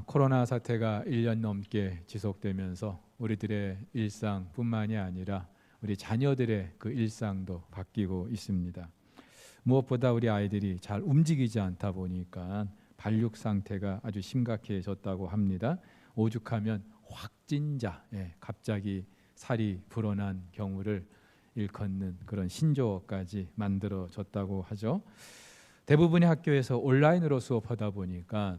코로나 사태가 1년 넘게 지속되면서 우리들의 일상뿐만이 아니라 우리 자녀들의 그 일상도 바뀌고 있습니다. 무엇보다 우리 아이들이 잘 움직이지 않다 보니까 발육 상태가 아주 심각해졌다고 합니다. 오죽하면 확진자, 갑자기 살이 불어난 경우를 일컫는 그런 신조어까지 만들어졌다고 하죠. 대부분의 학교에서 온라인으로 수업하다 보니까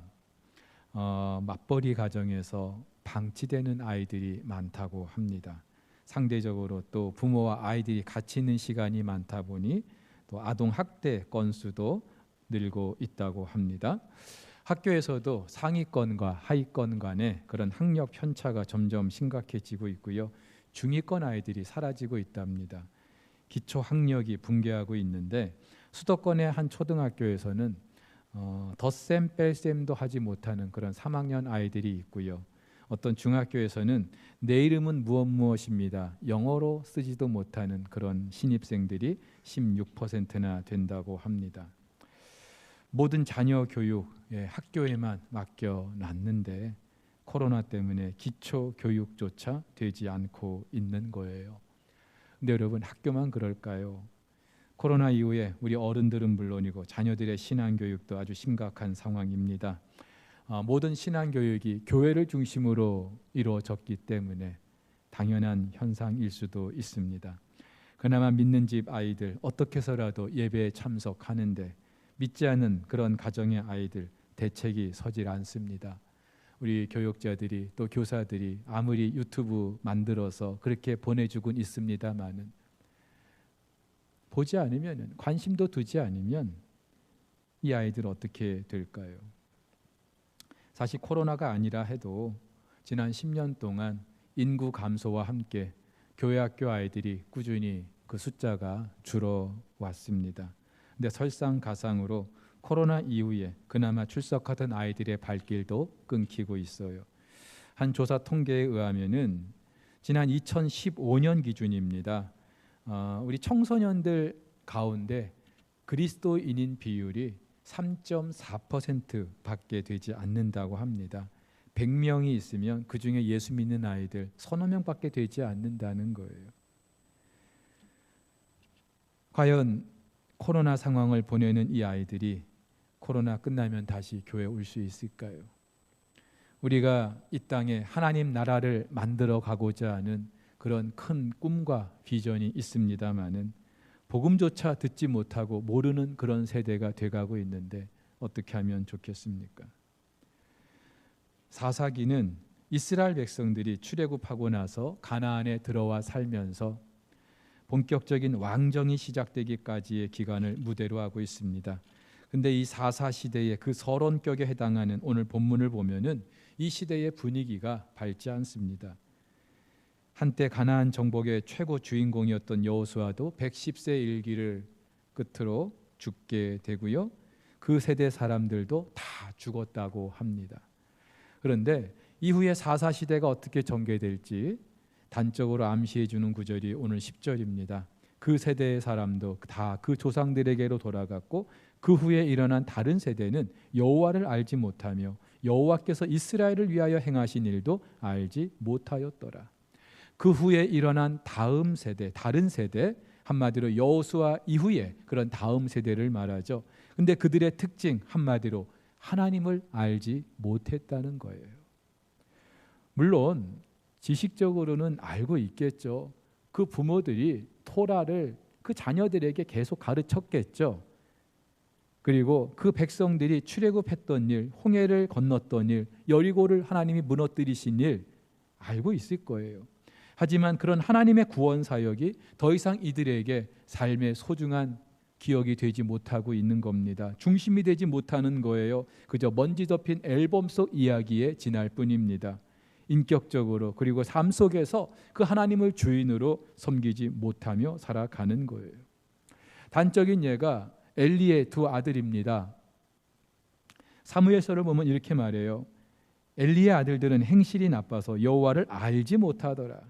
맞벌이 가정에서 방치되는 아이들이 많다고 합니다. 상대적으로 또 부모와 아이들이 같이 있는 시간이 많다 보니 또 아동 학대 건수도 늘고 있다고 합니다. 학교에서도 상위권과 하위권 간의 그런 학력 편차가 점점 심각해지고 있고요. 중위권 아이들이 사라지고 있답니다. 기초 학력이 붕괴하고 있는데 수도권의 한 초등학교에서는 덧셈 뺄셈도 하지 못하는 그런 3학년 아이들이 있고요. 어떤 중학교에서는 내 이름은 무엇입니다. 영어로 쓰지도 못하는 그런 신입생들이 16%나 된다고 합니다. 모든 자녀 교육 학교에만 맡겨놨는데 코로나 때문에 기초 교육조차 되지 않고 있는 거예요. 근데 여러분, 학교만 그럴까요? 코로나 이후에 우리 어른들은 물론이고 자녀들의 신앙교육도 아주 심각한 상황입니다. 모든 신앙교육이 교회를 중심으로 이루어졌기 때문에 당연한 현상일 수도 있습니다. 그나마 믿는 집 아이들 어떻게 해서라도 예배에 참석하는데 믿지 않는 그런 가정의 아이들 대책이 서질 않습니다. 우리 교육자들이 또 교사들이 아무리 유튜브 만들어서 그렇게 보내주곤 있습니다마는 보지 않으면, 관심도 두지 않으면 이 아이들 어떻게 될까요? 사실 코로나가 아니라 해도 지난 10년 동안 인구 감소와 함께 교회 학교 아이들이 꾸준히 그 숫자가 줄어왔습니다. 근데 설상가상으로 코로나 이후에 그나마 출석하던 아이들의 발길도 끊기고 있어요. 한 조사 통계에 의하면은 지난 2015년 기준입니다. 우리 청소년들 가운데 그리스도인인 비율이 3.4%밖에 되지 않는다고 합니다. 100명이 있으면 그 중에 예수 믿는 아이들 서너 명밖에 되지 않는다는 거예요. 과연 코로나 상황을 보내는 이 아이들이 코로나 끝나면 다시 교회에 올 수 있을까요? 우리가 이 땅에 하나님 나라를 만들어 가고자 하는 그런 큰 꿈과 비전이 있습니다마는 복음조차 듣지 못하고 모르는 그런 세대가 돼가고 있는데 어떻게 하면 좋겠습니까? 사사기는 이스라엘 백성들이 출애굽하고 나서 가나안에 들어와 살면서 본격적인 왕정이 시작되기까지의 기간을 무대로 하고 있습니다. 근데 이 사사 시대의 그 서론격에 해당하는 오늘 본문을 보면은 이 시대의 분위기가 밝지 않습니다. 한때 가나안 정복의 최고 주인공이었던 여호수아도 110세 일기를 끝으로 죽게 되고요. 그 세대 사람들도 다 죽었다고 합니다. 그런데 이후에 사사 시대가 어떻게 전개될지 단적으로 암시해 주는 구절이 오늘 10절입니다. 그 세대의 사람도 다 그 조상들에게로 돌아갔고 그 후에 일어난 다른 세대는 여호와를 알지 못하며 여호와께서 이스라엘을 위하여 행하신 일도 알지 못하였더라. 그 후에 일어난 다음 세대, 다른 세대, 한마디로 여호수아 이후에 그런 다음 세대를 말하죠. 근데 그들의 특징 한마디로 하나님을 알지 못했다는 거예요. 물론 지식적으로는 알고 있겠죠. 그 부모들이 토라를 그 자녀들에게 계속 가르쳤겠죠. 그리고 그 백성들이 출애굽했던 일, 홍해를 건넜던 일, 여리고를 하나님이 무너뜨리신 일 알고 있을 거예요. 하지만 그런 하나님의 구원 사역이 더 이상 이들에게 삶의 소중한 기억이 되지 못하고 있는 겁니다. 중심이 되지 못하는 거예요. 그저 먼지 덮인 앨범 속 이야기에 지날 뿐입니다. 인격적으로 그리고 삶 속에서 그 하나님을 주인으로 섬기지 못하며 살아가는 거예요. 단적인 예가 엘리의 두 아들입니다. 사무엘서를 보면 이렇게 말해요. 엘리의 아들들은 행실이 나빠서 여호와를 알지 못하더라.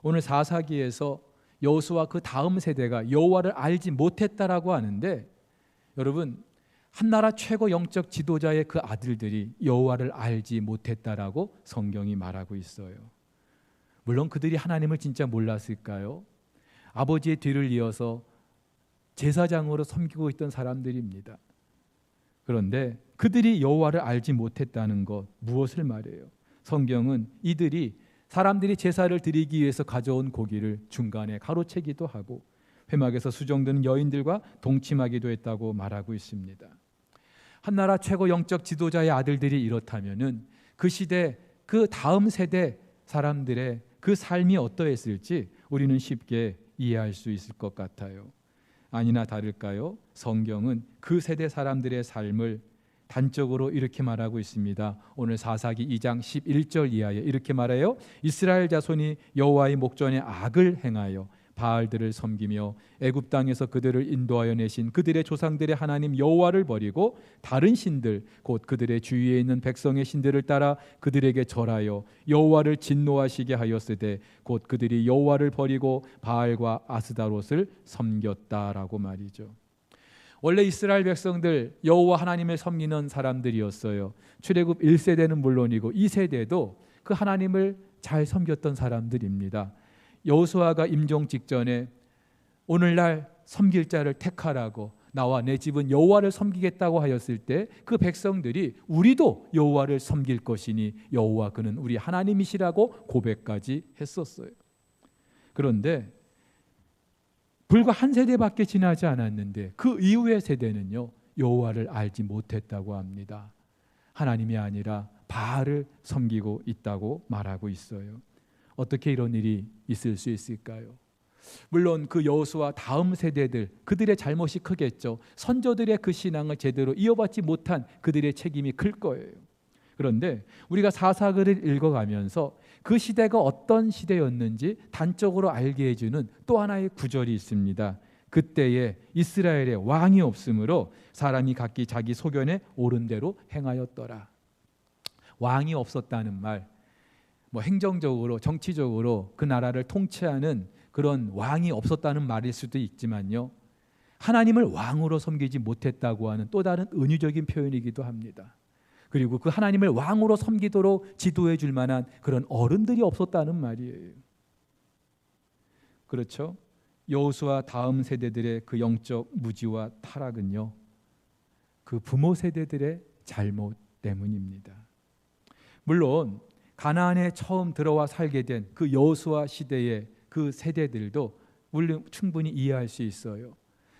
오늘 사사기에서 여호수아 그 다음 세대가 여호와를 알지 못했다라고 하는데 여러분, 한나라 최고 영적 지도자의 그 아들들이 여호와를 알지 못했다라고 성경이 말하고 있어요. 물론 그들이 하나님을 진짜 몰랐을까요? 아버지의 뒤를 이어서 제사장으로 섬기고 있던 사람들입니다. 그런데 그들이 여호와를 알지 못했다는 것, 무엇을 말해요? 성경은 이들이 사람들이 제사를 드리기 위해서 가져온 고기를 중간에 가로채기도 하고 회막에서 수종드는 여인들과 동침하기도 했다고 말하고 있습니다. 한나라 최고 영적 지도자의 아들들이 이렇다면은 그 시대, 그 다음 세대 사람들의 그 삶이 어떠했을지 우리는 쉽게 이해할 수 있을 것 같아요. 아니나 다를까요? 성경은 그 세대 사람들의 삶을 단적으로 이렇게 말하고 있습니다. 오늘 사사기 2장 11절 이하에 이렇게 말해요. 이스라엘 자손이 여호와의 목전에 악을 행하여 바알들을 섬기며 애굽 땅에서 그들을 인도하여 내신 그들의 조상들의 하나님 여호와를 버리고 다른 신들 곧 그들의 주위에 있는 백성의 신들을 따라 그들에게 절하여 여호와를 진노하시게 하였으되 곧 그들이 여호와를 버리고 바알과 아스다롯을 섬겼다라고 말이죠. 원래 이스라엘 백성들 여호와 하나님을 섬기는 사람들이었어요. 출애굽 1세대는 물론이고 2세대도 그 하나님을 잘 섬겼던 사람들입니다. 여호수아가 임종 직전에 오늘날 섬길 자를 택하라고 나와 내 집은 여호와를 섬기겠다고 하였을 때 그 백성들이 우리도 여호와를 섬길 것이니 여호와 그는 우리 하나님이시라고 고백까지 했었어요. 그런데 불과 한 세대밖에 지나지 않았는데 그 이후의 세대는요 여호와를 알지 못했다고 합니다. 하나님이 아니라 바알을 섬기고 있다고 말하고 있어요. 어떻게 이런 일이 있을 수 있을까요? 물론 그 여호수아 다음 세대들 그들의 잘못이 크겠죠. 선조들의 그 신앙을 제대로 이어받지 못한 그들의 책임이 클 거예요. 그런데 우리가 사사기를 읽어가면서 그 시대가 어떤 시대였는지 단적으로 알게 해주는 또 하나의 구절이 있습니다. 그때에 이스라엘에 왕이 없으므로 사람이 각기 자기 소견에 옳은 대로 행하였더라. 왕이 없었다는 말, 행정적으로 정치적으로 그 나라를 통치하는 그런 왕이 없었다는 말일 수도 있지만요, 하나님을 왕으로 섬기지 못했다고 하는 또 다른 은유적인 표현이기도 합니다. 그리고 그 하나님을 왕으로 섬기도록 지도해 줄 만한 그런 어른들이 없었다는 말이에요. 그렇죠? 여호수아 다음 세대들의 그 영적 무지와 타락은요, 그 부모 세대들의 잘못 때문입니다. 물론 가나안에 처음 들어와 살게 된 그 여호수아 시대의 그 세대들도 물론 충분히 이해할 수 있어요.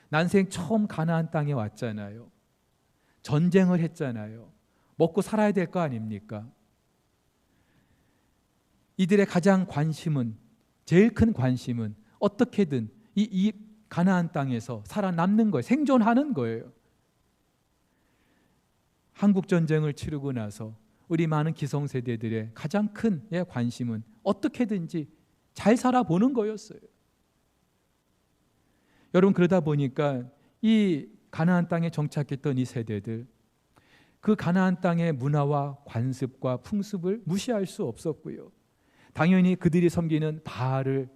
난생 처음 가나안 땅에 왔잖아요. 전쟁을 했잖아요. 먹고 살아야 될 거 아닙니까? 이들의 가장 관심은, 제일 큰 관심은 어떻게든 이 가나안 땅에서 살아남는 거예요. 생존하는 거예요. 한국 전쟁을 치르고 나서 우리 많은 기성세대들의 가장 큰 관심은 어떻게든지 잘 살아보는 거였어요. 여러분, 그러다 보니까 이 가나안 땅에 정착했던 이 세대들, 그 가나안 땅의 문화와 관습과 풍습을 무시할 수 없었고요. 당연히 그들이 섬기는 바알을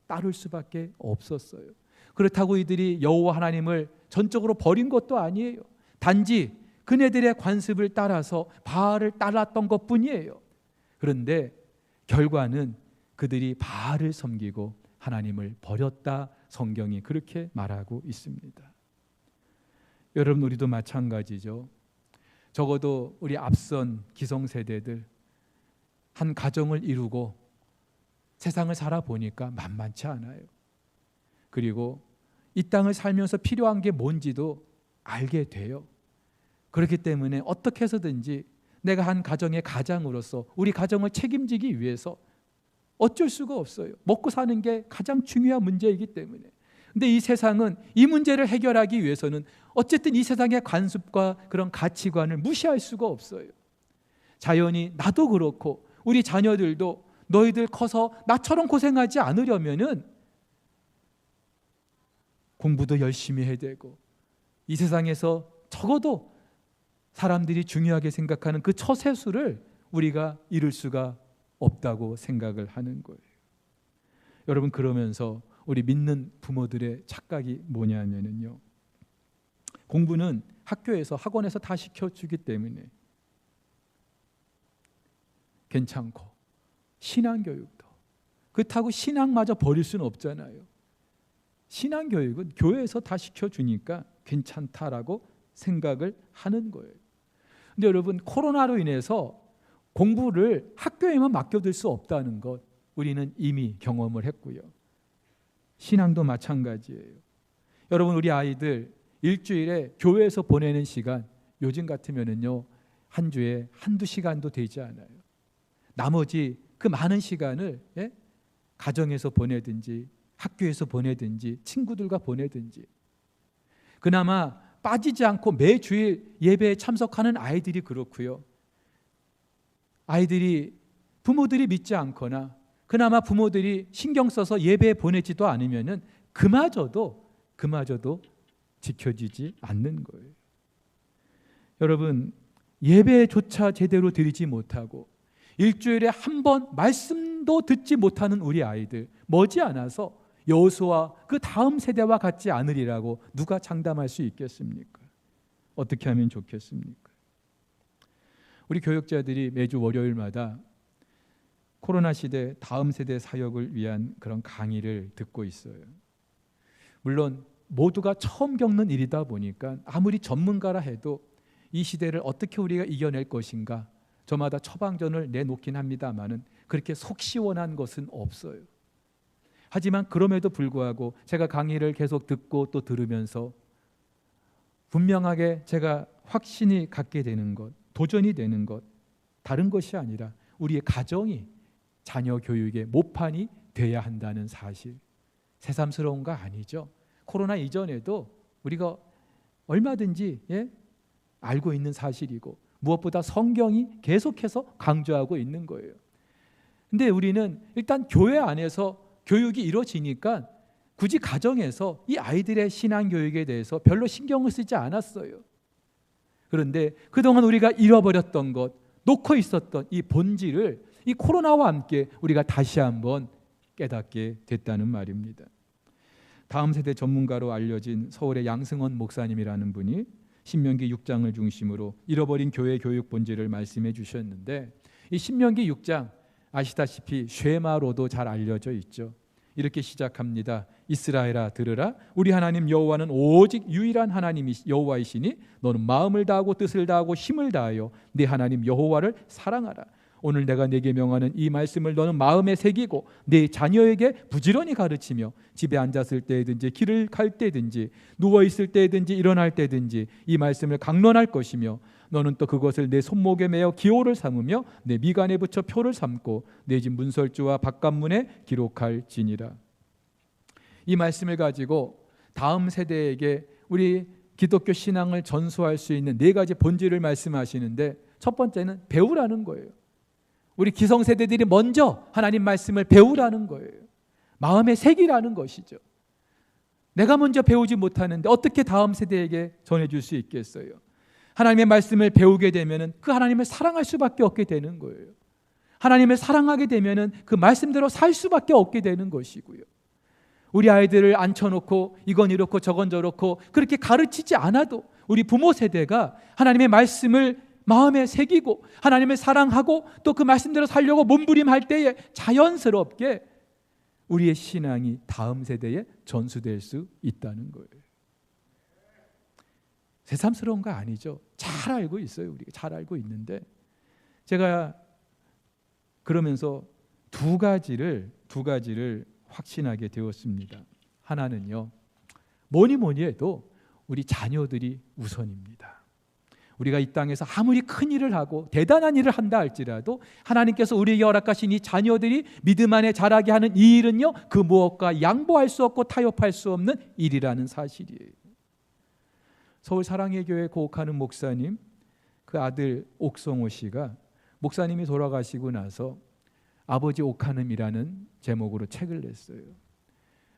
따를 수밖에 없었어요. 그렇다고 이들이 여호와 하나님을 전적으로 버린 것도 아니에요. 단지 그네들의 관습을 따라서 바알을 따랐던 것뿐이에요. 그런데 결과는 그들이 바알을 섬기고 하나님을 버렸다, 성경이 그렇게 말하고 있습니다. 여러분, 우리도 마찬가지죠. 적어도 우리 앞선 기성세대들 한 가정을 이루고 세상을 살아보니까 만만치 않아요. 그리고 이 땅을 살면서 필요한 게 뭔지도 알게 돼요. 그렇기 때문에 어떻게 해서든지 내가 한 가정의 가장으로서 우리 가정을 책임지기 위해서 어쩔 수가 없어요. 먹고 사는 게 가장 중요한 문제이기 때문에. 근데 이 세상은 이 문제를 해결하기 위해서는 어쨌든 이 세상의 관습과 그런 가치관을 무시할 수가 없어요. 자연히 나도 그렇고 우리 자녀들도 너희들 커서 나처럼 고생하지 않으려면은 공부도 열심히 해야 되고, 이 세상에서 적어도 사람들이 중요하게 생각하는 그 처세수를 우리가 이룰 수가 없다고 생각을 하는 거예요. 여러분, 그러면서 우리 믿는 부모들의 착각이 뭐냐면요, 공부는 학교에서 학원에서 다 시켜주기 때문에 괜찮고, 신앙교육도 그렇다고 신앙마저 버릴 수는 없잖아요. 신앙교육은 교회에서 다 시켜주니까 괜찮다라고 생각을 하는 거예요. 근데 여러분, 코로나로 인해서 공부를 학교에만 맡겨둘 수 없다는 것 우리는 이미 경험을 했고요. 신앙도 마찬가지예요. 여러분, 우리 아이들 일주일에 교회에서 보내는 시간, 요즘 같으면은요 한 주에 한두 시간도 되지 않아요. 나머지 그 많은 시간을 가정에서 보내든지 학교에서 보내든지 친구들과 보내든지, 그나마 빠지지 않고 매주일 예배에 참석하는 아이들이 그렇고요. 아이들이 부모들이 믿지 않거나 그나마 부모들이 신경 써서 예배에 보내지도 않으면은 그마저도 지켜지지 않는 거예요. 여러분, 예배조차 제대로 드리지 못하고 일주일에 한 번 말씀도 듣지 못하는 우리 아이들, 머지않아서 여호수아 그 다음 세대와 같지 않으리라고 누가 장담할 수 있겠습니까? 어떻게 하면 좋겠습니까? 우리 교육자들이 매주 월요일마다 코로나 시대 다음 세대 사역을 위한 그런 강의를 듣고 있어요. 물론 모두가 처음 겪는 일이다 보니까 아무리 전문가라 해도 이 시대를 어떻게 우리가 이겨낼 것인가 저마다 처방전을 내놓긴 합니다마는 그렇게 속 시원한 것은 없어요. 하지만 그럼에도 불구하고 제가 강의를 계속 듣고 또 들으면서 분명하게 제가 확신이 갖게 되는 것, 도전이 되는 것, 다른 것이 아니라 우리의 가정이 자녀 교육의 모판이 돼야 한다는 사실. 새삼스러운 거 아니죠. 코로나 이전에도 우리가 얼마든지 알고 있는 사실이고, 무엇보다 성경이 계속해서 강조하고 있는 거예요. 근데 우리는 일단 교회 안에서 교육이 이루어지니까 굳이 가정에서 이 아이들의 신앙 교육에 대해서 별로 신경을 쓰지 않았어요. 그런데 그동안 우리가 잃어버렸던 것, 놓고 있었던 이 본질을 이 코로나와 함께 우리가 다시 한번 깨닫게 됐다는 말입니다. 다음 세대 전문가로 알려진 서울의 양승원 목사님이라는 분이 신명기 6장을 중심으로 잃어버린 교회 교육 본질을 말씀해 주셨는데, 이 신명기 6장 아시다시피 쉐마로도 잘 알려져 있죠. 이렇게 시작합니다. 이스라엘아 들으라, 우리 하나님 여호와는 오직 유일한 하나님이 여호와이시니 너는 마음을 다하고 뜻을 다하고 힘을 다하여 네 하나님 여호와를 사랑하라. 오늘 내가 네게 명하는 이 말씀을 너는 마음에 새기고 네 자녀에게 부지런히 가르치며 집에 앉았을 때든지 길을 갈 때든지 누워 있을 때든지 일어날 때든지 이 말씀을 강론할 것이며, 너는 또 그것을 내 손목에 매어 기호를 삼으며 내 미간에 붙여 표를 삼고 내 집 문설주와 바깥문에 기록할지니라. 이 말씀을 가지고 다음 세대에게 우리 기독교 신앙을 전수할 수 있는 네 가지 본질을 말씀하시는데, 첫 번째는 배우라는 거예요. 우리 기성세대들이 먼저 하나님 말씀을 배우라는 거예요. 마음에 새기라는 것이죠. 내가 먼저 배우지 못하는데 어떻게 다음 세대에게 전해줄 수 있겠어요? 하나님의 말씀을 배우게 되면 그 하나님을 사랑할 수밖에 없게 되는 거예요. 하나님을 사랑하게 되면 그 말씀대로 살 수밖에 없게 되는 것이고요. 우리 아이들을 앉혀놓고 이건 이렇고 저건 저렇고 그렇게 가르치지 않아도 우리 부모 세대가 하나님의 말씀을 마음에 새기고 하나님을 사랑하고 또 그 말씀대로 살려고 몸부림할 때에 자연스럽게 우리의 신앙이 다음 세대에 전수될 수 있다는 거예요. 새삼스러운 거 아니죠. 잘 알고 있어요. 우리가 잘 알고 있는데, 제가 그러면서 두 가지를 확신하게 되었습니다. 하나는요, 뭐니 해도 우리 자녀들이 우선입니다. 우리가 이 땅에서 아무리 큰 일을 하고 대단한 일을 한다 할지라도 하나님께서 우리에게 허락하신 이 자녀들이 믿음 안에 자라게 하는 이 일은요, 그 무엇과 양보할 수 없고 타협할 수 없는 일이라는 사실이에요. 서울 사랑의 교회 고옥하는 목사님, 그 아들 옥성호 씨가 목사님이 돌아가시고 나서 아버지 옥하는이라는 제목으로 책을 냈어요.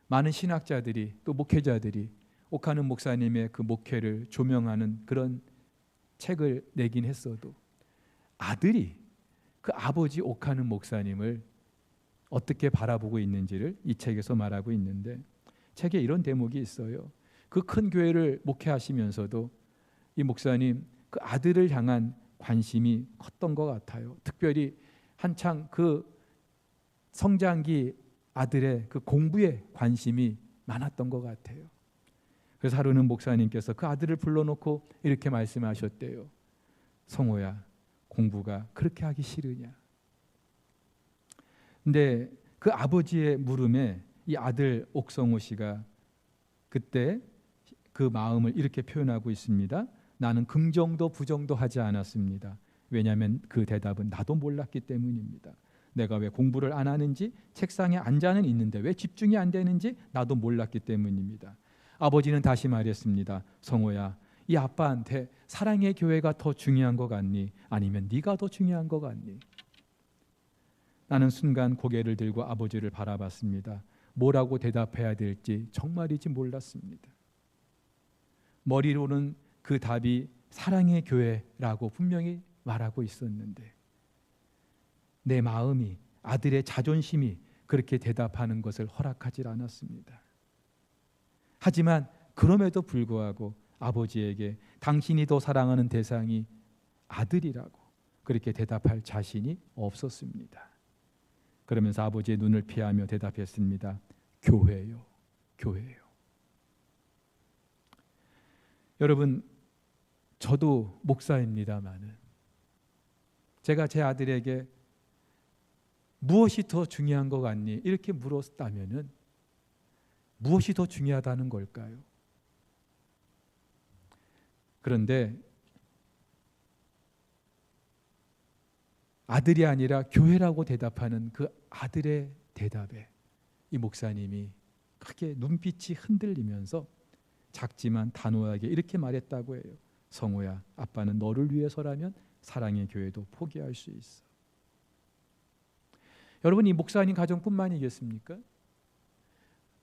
많은 신학자들이 또 목회자들이 옥하는 목사님의 그 목회를 조명하는 그런 책을 내긴 했어도 아들이 그 아버지 옥하는 목사님을 어떻게 바라보고 있는지를 이 책에서 말하고 있는데, 책에 이런 대목이 있어요. 그 큰 교회를 목회하시면서도 이 목사님 그 아들을 향한 관심이 컸던 것 같아요. 특별히 한창 그 성장기 아들의 그 공부에 관심이 많았던 것 같아요. 그래서 하루는 목사님께서 그 아들을 불러놓고 이렇게 말씀하셨대요. 성호야, 공부가 그렇게 하기 싫으냐? 근데 그 아버지의 물음에 이 아들 옥성호 씨가 그때 그 마음을 이렇게 표현하고 있습니다. 나는 긍정도 부정도 하지 않았습니다. 왜냐하면 그 대답은 나도 몰랐기 때문입니다. 내가 왜 공부를 안 하는지, 책상에 앉아는 있는데 왜 집중이 안 되는지 나도 몰랐기 때문입니다. 아버지는 다시 말했습니다. 성호야, 이 아빠한테 사랑의 교회가 더 중요한 것 같니? 아니면 네가 더 중요한 것 같니? 나는 순간 고개를 들고 아버지를 바라봤습니다. 뭐라고 대답해야 될지 정말이지 몰랐습니다. 머리로는 그 답이 사랑의 교회라고 분명히 말하고 있었는데 내 마음이, 아들의 자존심이 그렇게 대답하는 것을 허락하지 않았습니다. 하지만 그럼에도 불구하고 아버지에게 당신이 더 사랑하는 대상이 아들이라고 그렇게 대답할 자신이 없었습니다. 그러면서 아버지의 눈을 피하며 대답했습니다. 교회요, 교회요. 여러분, 저도 목사입니다마는 제가 제 아들에게 무엇이 더 중요한 것 같니? 이렇게 물었다면은 무엇이 더 중요하다는 걸까요? 그런데 아들이 아니라 교회라고 대답하는 그 아들의 대답에 이 목사님이 크게 눈빛이 흔들리면서 작지만 단호하게 이렇게 말했다고 해요. 성호야, 아빠는 너를 위해서라면 사랑의 교회도 포기할 수 있어. 여러분, 이 목사님 가정뿐만이겠습니까?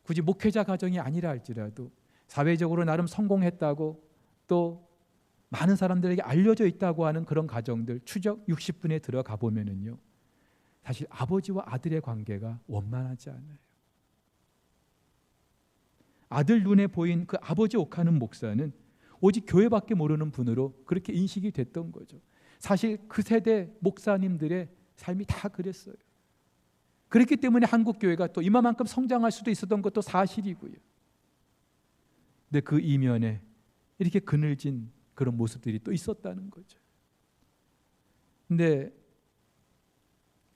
굳이 목회자 가정이 아니라 할지라도 사회적으로 나름 성공했다고 또 많은 사람들에게 알려져 있다고 하는 그런 가정들 추적 60분에 들어가 보면은요, 사실 아버지와 아들의 관계가 원만하지 않아요. 아들 눈에 보인 그 아버지 옥하는 목사는 오직 교회밖에 모르는 분으로 그렇게 인식이 됐던 거죠. 사실 그 세대 목사님들의 삶이 다 그랬어요. 그렇기 때문에 한국 교회가 또 이만큼 성장할 수도 있었던 것도 사실이고요. 근데 그 이면에 이렇게 그늘진 그런 모습들이 또 있었다는 거죠. 근데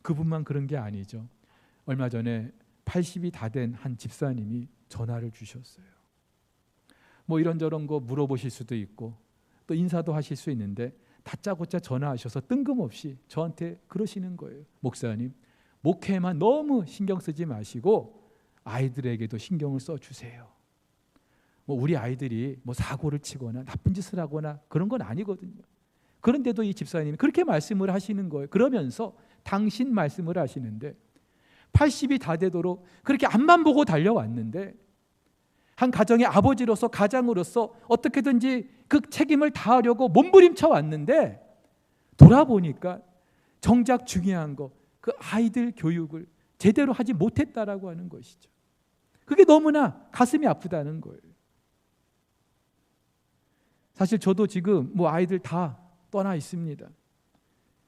그분만 그런 게 아니죠. 얼마 전에 80이 다 된 한 집사님이 전화를 주셨어요. 뭐 이런저런 거 물어보실 수도 있고 또 인사도 하실 수 있는데 다짜고짜 전화하셔서 뜬금없이 저한테 그러시는 거예요. 목사님, 목회만 너무 신경 쓰지 마시고 아이들에게도 신경을 써주세요. 뭐 우리 아이들이 뭐 사고를 치거나 나쁜 짓을 하거나 그런 건 아니거든요. 그런데도 이 집사님이 그렇게 말씀을 하시는 거예요. 그러면서 당신 말씀을 하시는데 80이 다 되도록 그렇게 앞만 보고 달려왔는데 한 가정의 아버지로서 가장으로서 어떻게든지 그 책임을 다하려고 몸부림쳐 왔는데 돌아보니까 정작 중요한 거 그 아이들 교육을 제대로 하지 못했다라고 하는 것이죠. 그게 너무나 가슴이 아프다는 거예요. 사실 저도 지금 뭐 아이들 다 떠나 있습니다.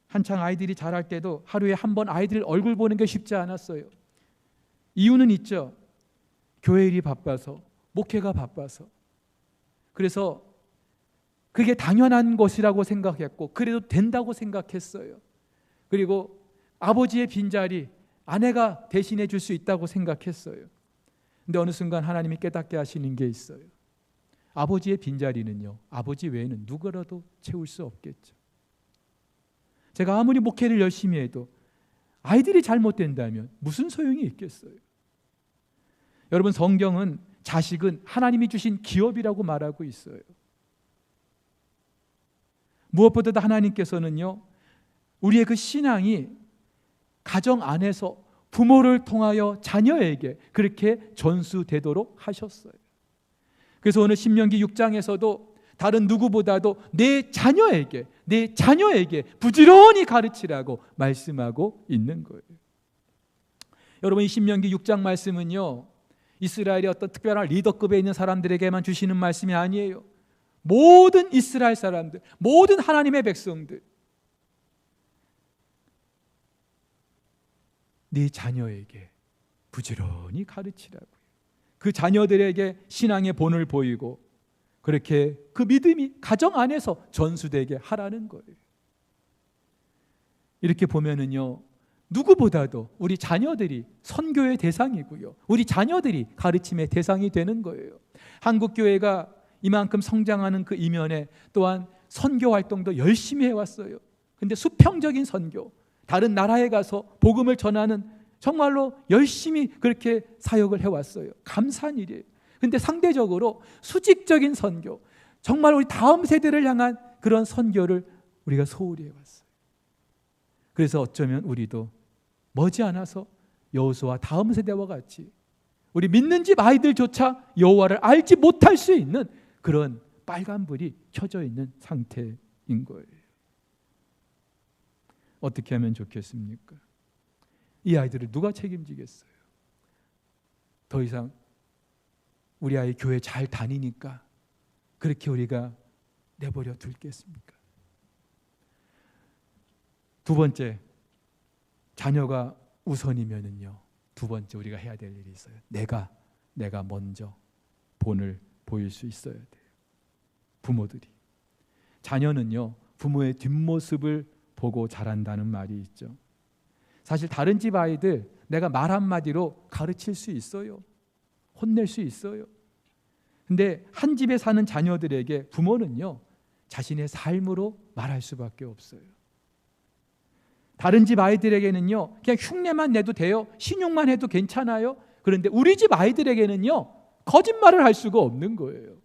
한창 아이들이 자랄 때도 하루에 한 번 아이들 얼굴 보는 게 쉽지 않았어요. 이유는 있죠. 교회 일이 바빠서, 목회가 바빠서. 그래서 그게 당연한 것이라고 생각했고 그래도 된다고 생각했어요. 그리고 아버지의 빈자리 아내가 대신해 줄 수 있다고 생각했어요. 근데 어느 순간 하나님이 깨닫게 하시는 게 있어요. 아버지의 빈자리는요, 아버지 외에는 누구라도 채울 수 없겠죠. 제가 아무리 목회를 열심히 해도 아이들이 잘못된다면 무슨 소용이 있겠어요? 여러분, 성경은 자식은 하나님이 주신 기업이라고 말하고 있어요. 무엇보다도 하나님께서는요, 우리의 그 신앙이 가정 안에서 부모를 통하여 자녀에게 그렇게 전수되도록 하셨어요. 그래서 오늘 신명기 6장에서도 다른 누구보다도 내 자녀에게 부지런히 가르치라고 말씀하고 있는 거예요. 여러분, 이 신명기 6장 말씀은요, 이스라엘의 어떤 특별한 리더급에 있는 사람들에게만 주시는 말씀이 아니에요. 모든 이스라엘 사람들, 모든 하나님의 백성들, 네 자녀에게 부지런히 가르치라고요. 그 자녀들에게 신앙의 본을 보이고 그렇게 그 믿음이 가정 안에서 전수되게 하라는 거예요. 이렇게 보면은요, 누구보다도 우리 자녀들이 선교의 대상이고요, 우리 자녀들이 가르침의 대상이 되는 거예요. 한국교회가 이만큼 성장하는 그 이면에 또한 선교 활동도 열심히 해왔어요. 근데 수평적인 선교, 다른 나라에 가서 복음을 전하는 정말로 열심히 그렇게 사역을 해왔어요. 감사한 일이에요. 근데 상대적으로 수직적인 선교, 정말 우리 다음 세대를 향한 그런 선교를 우리가 소홀히 해왔어요. 그래서 어쩌면 우리도 머지않아서 여호수아 다음 세대와 같이 우리 믿는 집 아이들조차 여호와를 알지 못할 수 있는 그런 빨간불이 켜져 있는 상태인 거예요. 어떻게 하면 좋겠습니까? 이 아이들을 누가 책임지겠어요? 더 이상 우리 아이 교회 잘 다니니까 그렇게 우리가 내버려 둘겠습니까? 두 번째, 자녀가 우선이면은요, 두 번째 우리가 해야 될 일이 있어요. 내가 먼저 본을 보일 수 있어야 돼요. 부모들이. 자녀는요, 부모의 뒷모습을 보고 자란다는 말이 있죠. 사실 다른 집 아이들 내가 말 한마디로 가르칠 수 있어요. 혼낼 수 있어요. 근데 한 집에 사는 자녀들에게 부모는요, 자신의 삶으로 말할 수밖에 없어요. 다른 집 아이들에게는요, 그냥 흉내만 내도 돼요. 신용만 해도 괜찮아요. 그런데 우리 집 아이들에게는요, 거짓말을 할 수가 없는 거예요.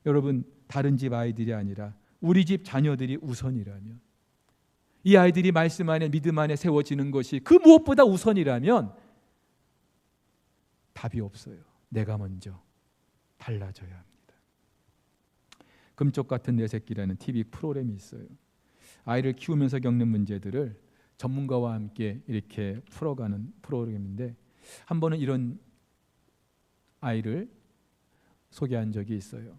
여러분, 다른 집 아이들이 아니라 우리 집 자녀들이 우선이라면, 이 아이들이 말씀 안에 믿음 안에 세워지는 것이 그 무엇보다 우선이라면 답이 없어요. 내가 먼저 달라져야 합니다. 금쪽 같은 내 새끼라는 TV 프로그램이 있어요. 아이를 키우면서 겪는 문제들을 전문가와 함께 이렇게 풀어가는 프로그램인데, 한 번은 이런 아이를 소개한 적이 있어요.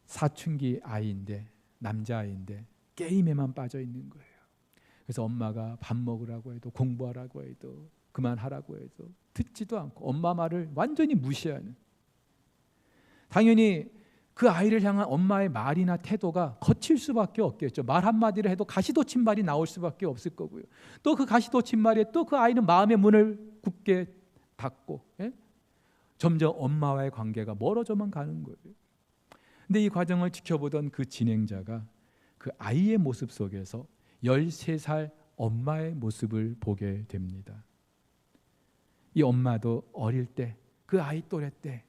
사춘기 아이인데, 남자아이인데 게임에만 빠져 있는 거예요. 그래서 엄마가 밥 먹으라고 해도, 공부하라고 해도, 그만하라고 해도 듣지도 않고 엄마 말을 완전히 무시하는, 당연히 그 아이를 향한 엄마의 말이나 태도가 거칠 수밖에 없겠죠. 말 한마디를 해도 가시돋친 말이 나올 수밖에 없을 거고요. 또 그 가시돋친 말에 또 그 아이는 마음의 문을 굳게 닫고, 점점 엄마와의 관계가 멀어져만 가는 거예요. 근데 이 과정을 지켜보던 그 진행자가 그 아이의 모습 속에서 13살 엄마의 모습을 보게 됩니다. 이 엄마도 어릴 때, 그 아이 또래 때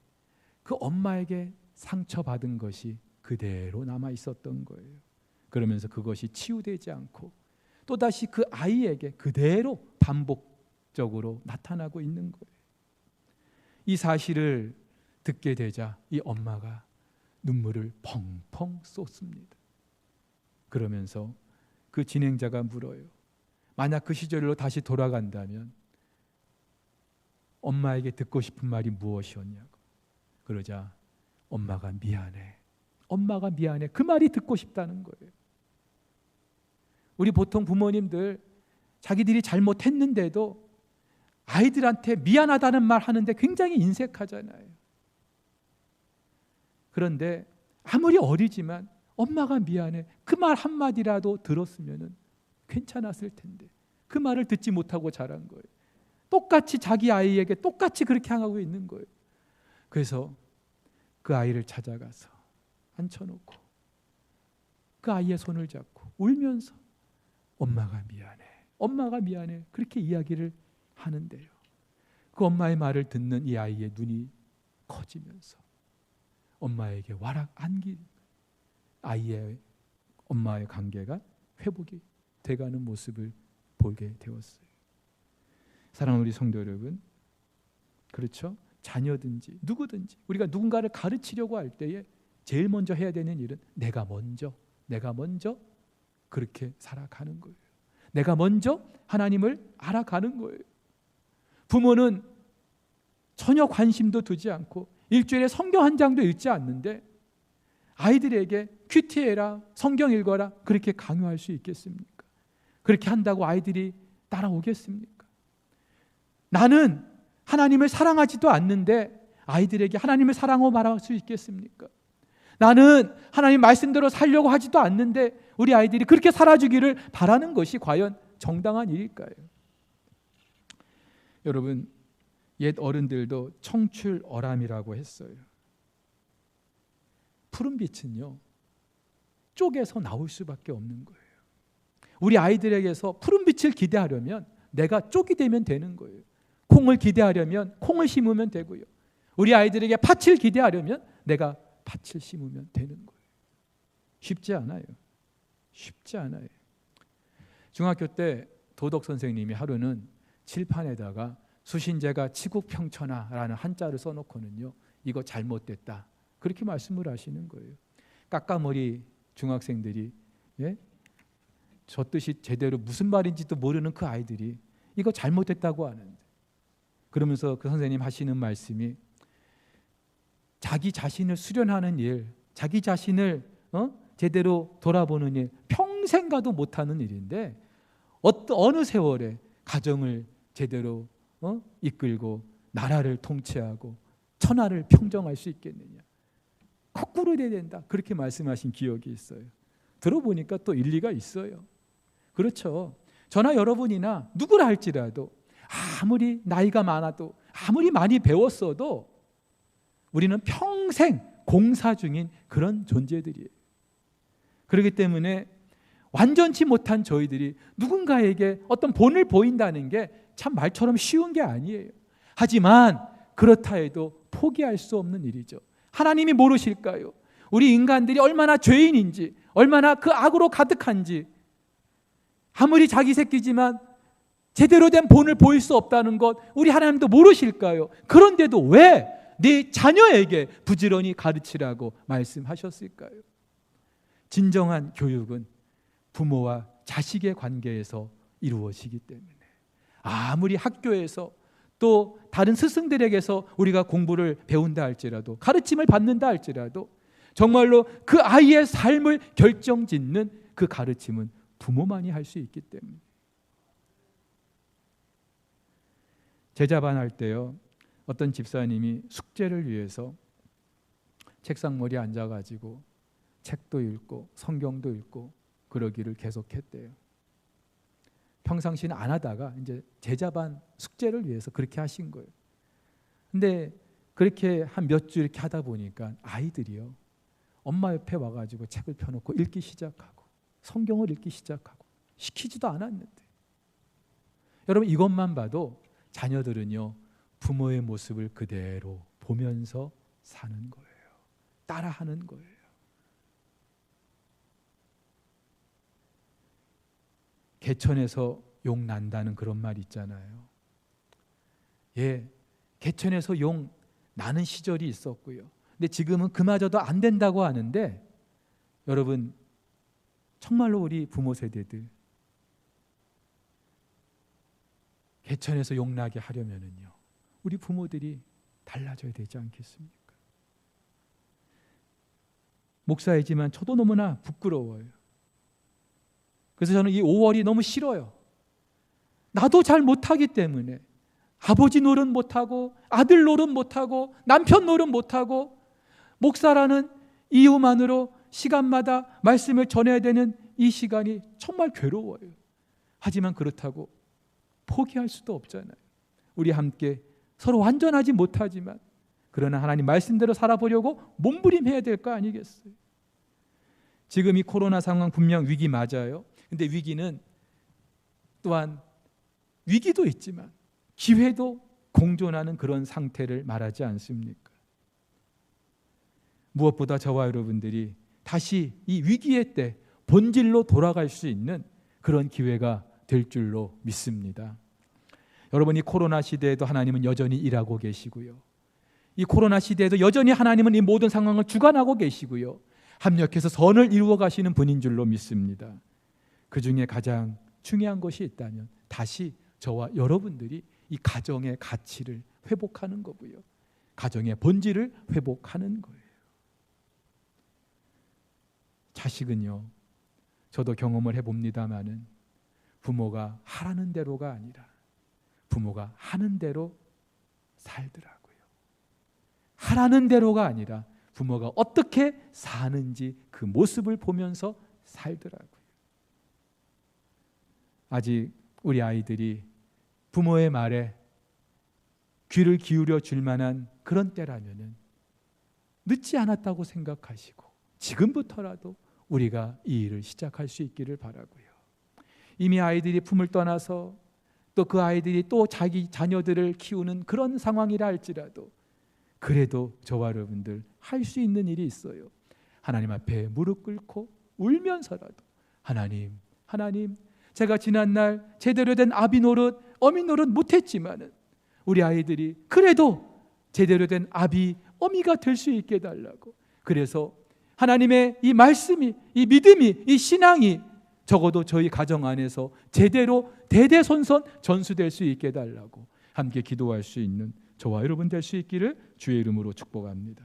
그 엄마에게 상처받은 것이 그대로 남아 있었던 거예요. 그러면서 그것이 치유되지 않고 또다시 그 아이에게 그대로 반복적으로 나타나고 있는 거예요. 이 사실을 듣게 되자 이 엄마가 눈물을 펑펑 쏟습니다. 그러면서 그 진행자가 물어요. 만약 그 시절로 다시 돌아간다면 엄마에게 듣고 싶은 말이 무엇이었냐고. 그러자 엄마가 미안해. 엄마가 미안해. 그 말이 듣고 싶다는 거예요. 우리 보통 부모님들 자기들이 잘못했는데도 아이들한테 미안하다는 말 하는데 굉장히 인색하잖아요. 그런데 아무리 어리지만 엄마가 미안해. 그 말 한마디라도 들었으면 괜찮았을 텐데 그 말을 듣지 못하고 자란 거예요. 똑같이 자기 아이에게 똑같이 그렇게 향하고 있는 거예요. 그래서 그 아이를 찾아가서 앉혀놓고 그 아이의 손을 잡고 울면서 엄마가 미안해, 엄마가 미안해, 그렇게 이야기를 하는데요, 그 엄마의 말을 듣는 이 아이의 눈이 커지면서 엄마에게 와락 안긴 아이의 엄마의 관계가 회복이 돼가는 모습을 보게 되었어요. 사랑하는 우리 성도 여러분, 그렇죠? 자녀든지 누구든지 우리가 누군가를 가르치려고 할 때에 제일 먼저 해야 되는 일은 내가 먼저 그렇게 살아가는 거예요. 내가 먼저 하나님을 알아가는 거예요. 부모는 전혀 관심도 두지 않고 일주일에 성경 한 장도 읽지 않는데 아이들에게 큐티해라, 성경 읽어라 그렇게 강요할 수 있겠습니까? 그렇게 한다고 아이들이 따라오겠습니까? 나는 하나님을 사랑하지도 않는데 아이들에게 하나님을 사랑하고 말할 수 있겠습니까? 나는 하나님 말씀대로 살려고 하지도 않는데 우리 아이들이 그렇게 살아주기를 바라는 것이 과연 정당한 일일까요? 여러분, 옛 어른들도 청출어람이라고 했어요. 푸른 빛은요, 쪽에서 나올 수밖에 없는 거예요. 우리 아이들에게서 푸른 빛을 기대하려면 내가 쪽이 되면 되는 거예요. 콩을 기대하려면 콩을 심으면 되고요. 우리 아이들에게 팥을 기대하려면 내가 팥을 심으면 되는 거예요. 쉽지 않아요. 쉽지 않아요. 중학교 때 도덕 선생님이 하루는 칠판에다가 수신제가 치국평천하라는 한자를 써놓고는요, 이거 잘못됐다 그렇게 말씀을 하시는 거예요. 까까머리 중학생들이, 저 뜻이 제대로 무슨 말인지도 모르는 그 아이들이 이거 잘못됐다고 하는데, 그러면서 그 선생님 하시는 말씀이 자기 자신을 수련하는 일, 자기 자신을 제대로 돌아보는 일, 평생 가도 못하는 일인데 어느 세월에 가정을 제대로 이끌고 나라를 통치하고 천하를 평정할 수 있겠느냐. 거꾸로 돼야 된다. 그렇게 말씀하신 기억이 있어요. 들어보니까 또 일리가 있어요. 그렇죠. 저나 여러분이나 누구라 할지라도 아무리 나이가 많아도 아무리 많이 배웠어도 우리는 평생 공사 중인 그런 존재들이에요. 그렇기 때문에 완전치 못한 저희들이 누군가에게 어떤 본을 보인다는 게 참 말처럼 쉬운 게 아니에요. 하지만 그렇다 해도 포기할 수 없는 일이죠. 하나님이 모르실까요? 우리 인간들이 얼마나 죄인인지, 얼마나 그 악으로 가득한지, 아무리 자기 새끼지만 제대로 된 본을 보일 수 없다는 것 우리 하나님도 모르실까요? 그런데도 왜 네 자녀에게 부지런히 가르치라고 말씀하셨을까요? 진정한 교육은 부모와 자식의 관계에서 이루어지기 때문에, 아무리 학교에서 또 다른 스승들에게서 우리가 공부를 배운다 할지라도, 가르침을 받는다 할지라도 정말로 그 아이의 삶을 결정짓는 그 가르침은 부모만이 할 수 있기 때문에. 제자반 할 때요, 어떤 집사님이 숙제를 위해서 책상 머리에 앉아가지고 책도 읽고 성경도 읽고 그러기를 계속했대요. 평상시는 안 하다가 이제 제자반 숙제를 위해서 그렇게 하신 거예요. 근데 그렇게 한 몇 주 이렇게 하다 보니까 아이들이요, 엄마 옆에 와가지고 책을 펴놓고 읽기 시작하고 성경을 읽기 시작하고, 시키지도 않았는데. 여러분, 이것만 봐도 자녀들은요, 부모의 모습을 그대로 보면서 사는 거예요. 따라하는 거예요. 개천에서 용 난다는 그런 말 있잖아요. 개천에서 용 나는 시절이 있었고요. 근데 지금은 그마저도 안 된다고 하는데, 여러분, 정말로 우리 부모 세대들 개천에서 용 나게 하려면은요, 우리 부모들이 달라져야 되지 않겠습니까? 목사이지만 저도 너무나 부끄러워요. 그래서 저는 이 5월이 너무 싫어요. 나도 잘 못하기 때문에 아버지 노릇 못하고 아들 노릇 못하고 남편 노릇 못하고 목사라는 이유만으로 시간마다 말씀을 전해야 되는 이 시간이 정말 괴로워요. 하지만 그렇다고 포기할 수도 없잖아요. 우리 함께 서로 완전하지 못하지만 그러나 하나님 말씀대로 살아보려고 몸부림해야 될 거 아니겠어요? 지금 이 코로나 상황 분명 위기 맞아요. 근데 위기는 또한 위기도 있지만 기회도 공존하는 그런 상태를 말하지 않습니까? 무엇보다 저와 여러분들이 다시 이 위기의 때 본질로 돌아갈 수 있는 그런 기회가 될 줄로 믿습니다. 여러분, 이 코로나 시대에도 하나님은 여전히 일하고 계시고요. 이 코로나 시대에도 여전히 하나님은 이 모든 상황을 주관하고 계시고요. 합력해서 선을 이루어 가시는 분인 줄로 믿습니다. 그 중에 가장 중요한 것이 있다면 다시 저와 여러분들이 이 가정의 가치를 회복하는 거고요. 가정의 본질을 회복하는 거예요. 자식은요, 저도 경험을 해봅니다마는 부모가 하라는 대로가 아니라 부모가 하는 대로 살더라고요. 하라는 대로가 아니라 부모가 어떻게 사는지 그 모습을 보면서 살더라고요. 아직 우리 아이들이 부모의 말에 귀를 기울여 줄 만한 그런 때라면은 늦지 않았다고 생각하시고 지금부터라도 우리가 이 일을 시작할 수 있기를 바라고요. 이미 아이들이 품을 떠나서 또 그 아이들이 또 자기 자녀들을 키우는 그런 상황이라 할지라도 그래도 저와 여러분들 할 수 있는 일이 있어요. 하나님 앞에 무릎 꿇고 울면서라도 하나님, 제가 지난날 제대로 된 아비 노릇, 어미 노릇 못했지만은 우리 아이들이 그래도 제대로 된 아비, 어미가 될 수 있게 해달라고. 그래서 하나님의 이 말씀이, 이 믿음이, 이 신앙이 적어도 저희 가정 안에서 제대로 대대손손 전수될 수 있게 해달라고 함께 기도할 수 있는 저와 여러분 될 수 있기를 주의 이름으로 축복합니다.